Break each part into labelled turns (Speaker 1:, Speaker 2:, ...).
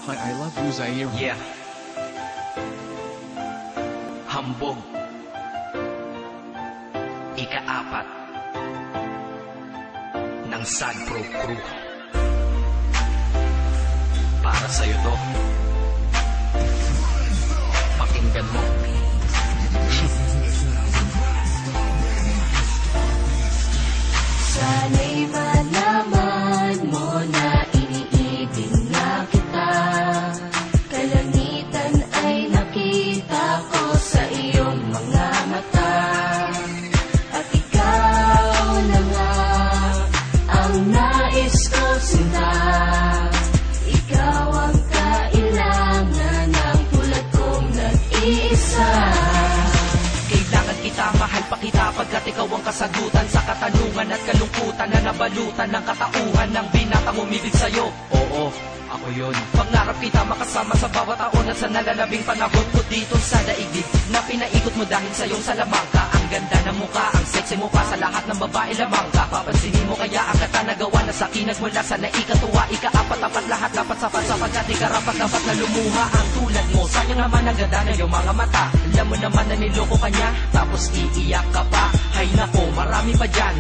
Speaker 1: Hi, I love you, Zaire.
Speaker 2: Yeah. Hambog. Ika-4 ng Sad Pro Crew. Para sa'yo to. Pakinggan mo.
Speaker 3: Sana'y malaman mo na iniibig na kita. Kalangitan ay nakita ko sa iyong mga mata. At ikaw na nga ang nais ko sinta. Ikaw ang kailangan ng tulad kong nag-iisa.
Speaker 2: Kailangan kita, mahal pa kita pagkat ikaw ang kasagutan sa katanungan at kalungkutan na nabalutan ng katauhan ng binatang umibig sa'yo. Oo, ako yun. Pangarap kita makasama sa bawat taon at sa nalalabing panahon ko dito sa daigdig na pinaikot mo dahil sa iyong salamangka. Ang ganda ng mukha, ang sexy mo pa sa lahat ng babae lamang ka. Papansinin mo kaya ang katanagawa na sa akin nagmula sa naikatuwa. Ika-4 lahat dapat sapat sapagkat ikarapat dapat na lumuha ang tulad mo. Sayang naman ang ganda ng iyong mga mata. Alam mo naman na niloko ka niya, tapos iiyak ka pa. Hay nako, marami pa dyan.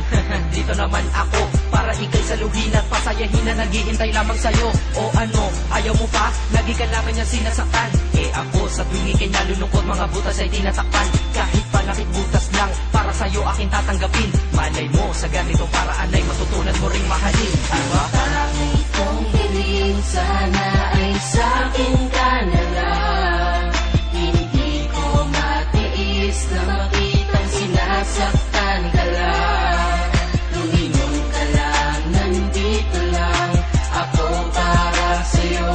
Speaker 2: Dito naman ako para ikay saluhin at pasayahin na naghihintay lamang sa'yo. O ano, ayaw mo pa? Lagi ka naman niya sinasaktan. Eh ako sa tuwing ikay nalulungkot, mga butas ay tinatakpan. Kahit panakit butas lang, para sa'yo aking tatanggapin. Malay mo, sa ganitong paraan ay matutunan mo ring mahalin. Diba?
Speaker 3: Pangit kong hiling, sana ay sa'kin ka na lang. Hindi ko matiis na makitang sinasaktan ka lang. Lumingon ka lang, nandito lang ako para sa'yo.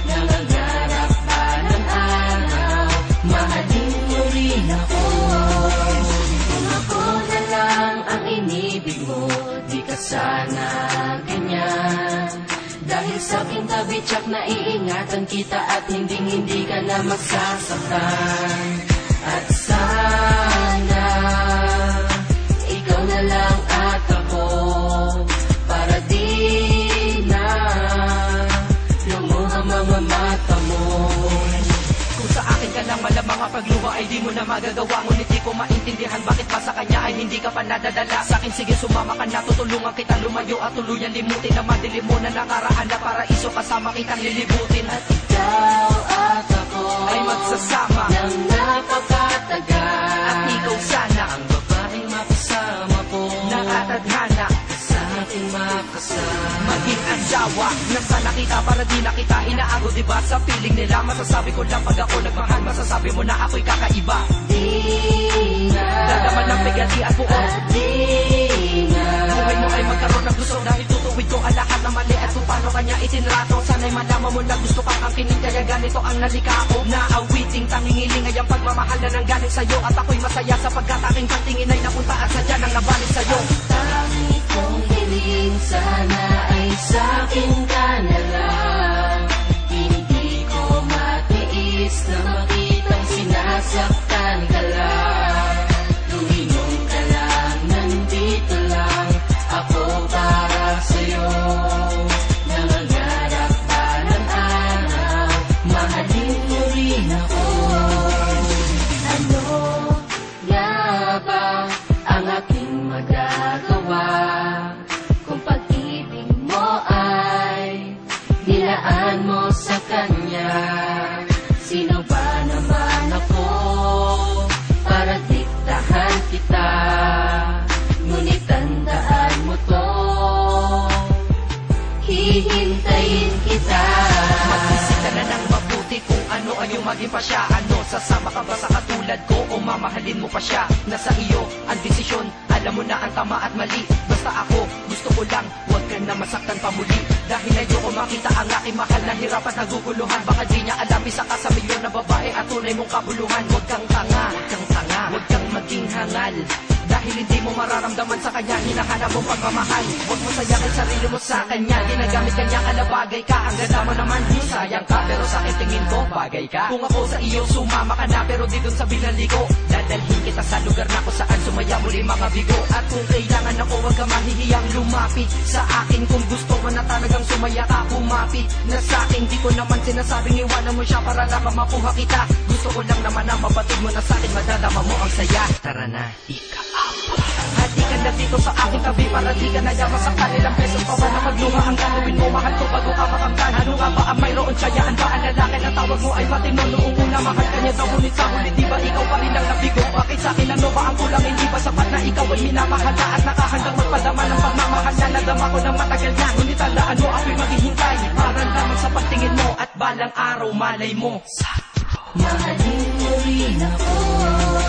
Speaker 3: Nangangarap pa ng araw, mahalin mo rin ako. Kung ako na lang ang inibig mo, di ka sana ganyan. Dahil sa aking tabi, tsak na iingatan kita at hindi ka na magsasaktan. At sana ikaw na lang at ako, para di na lumuha mga mata mo.
Speaker 2: Kung sa akin ka lang malamang ang pagluha ay di mo na magagawa. Ngunit di ko maintindihan bakit pa sa kanya ay hindi ka pa nadadala. Sa akin sige sumama ka na, tutulungan kita lumayo at tuluyan limutin na madilim mo na nakaraan na paraiso kasama kitang lilibutin.
Speaker 3: At ikaw at ako
Speaker 2: ay magsasama
Speaker 3: ng napakatagal.
Speaker 2: at ikaw sana
Speaker 3: ang babaeng makasama ko,
Speaker 2: nakatadhana
Speaker 3: sa ating makasama.
Speaker 2: maging asawa. Nasana kita para di na kita inaago, diba? Sa piling nila masasabi ko lang pag ako nagmahal, masasabi mo na ako'y kakaiba.
Speaker 3: Di na
Speaker 2: Dadaman ng bigati at buo,
Speaker 3: at di na
Speaker 2: buhay mo ay magkaroon ng gusto dahil tutuwid ko ang lahat na mali at kung paano kanya itinrato. Sana'y malaman mo na gusto kang angkinin, kaya ganito ang nalika ko. Naawiting tangingiling ay ang pagmamahal na nanggaling sa'yo, at ako'y masaya sapagkat aking pantingin ay napunta at sadya nang nabalik sa'yo.
Speaker 3: Tanging kong hiling, sana ay sa'kin ka na lang. Hindi ko matiis na makitang sinasaktan ka lang. Lumingon ka lang, nandito lang ako para sa'yo. Nangangarap pa ng araw, mahalin mo rin ako. Ano nga ba ang aking magagawa kung pag-ibig mo ay nilaan mo sa kanya? Sino ba naman ako para diktahan kita? Ngunit tandaan mo to, hihintayin kita.
Speaker 2: Magsisik ka na ng mabuti kung ano ay yung maging pa siya. Ano, sasama ka ba sa katulad ko o mamahalin mo pa siya? Nasa iyo ang desisyon, alam mo na ang tama at mali. Basta ako, gusto ko lang, huwag ka na masaktan pa muli. Dahil ayoko makita ang aking mahal na hirap at naguguluhan. Baka di niya alam, isa ka sa milyon na babae at tunay mong kabuluhan. Huwag kang tanga, huwag kang tanga, huwag kang maging hangal. Dahil hindi mo mararamdaman sa kanya, hinahanap mong pagmamahal. Huwag mo sayakin sarili mo sa kanya, ginagamit kanya kalabagay ka. Ang ganda mo naman, sayang ka, pero sa akin tingin ko, bagay ka. Kung ako sa iyo, sumama ka na, pero di dun sa binaligo. Dadalhin kita sa lugar na kung saan sumaya muli mga bigo. At kung kailangan ako, huwag ka mahihiyang lumapit sa akin. Kung gusto mo na talagang sumaya ka, bumapit na sa akin. Di ko naman sinasabing iwanan mo siya para lang makuha kita. Gusto ko lang naman na mabatid mo na sa akin, madadama mo ang saya. Tara na, ika-apa. Hati ka na dito sa aking tabi para di ka nayaman sa kanilang beses pa ba na magluha. Ang gagawin mo, mahal ko bago ka makamtan. Ano nga ba ang mayroon, tsayaan ba ang lalaki na tawag mo ay matino? Noong una mahal ka niya daw, ngunit sa huli di ba ikaw pa rin ang nabigo? Bakit sa akin ano ba ang kulang? Hindi ba sapat na ikaw ay minamahal na at nakahandang magpadama ng pagmamahal na nadama ko ng matagal na? Ngunit tandaan mo ako'y maghihintay para lamang sa pagtingin mo at balang araw malay mo.
Speaker 3: Mahalin mo rin ako.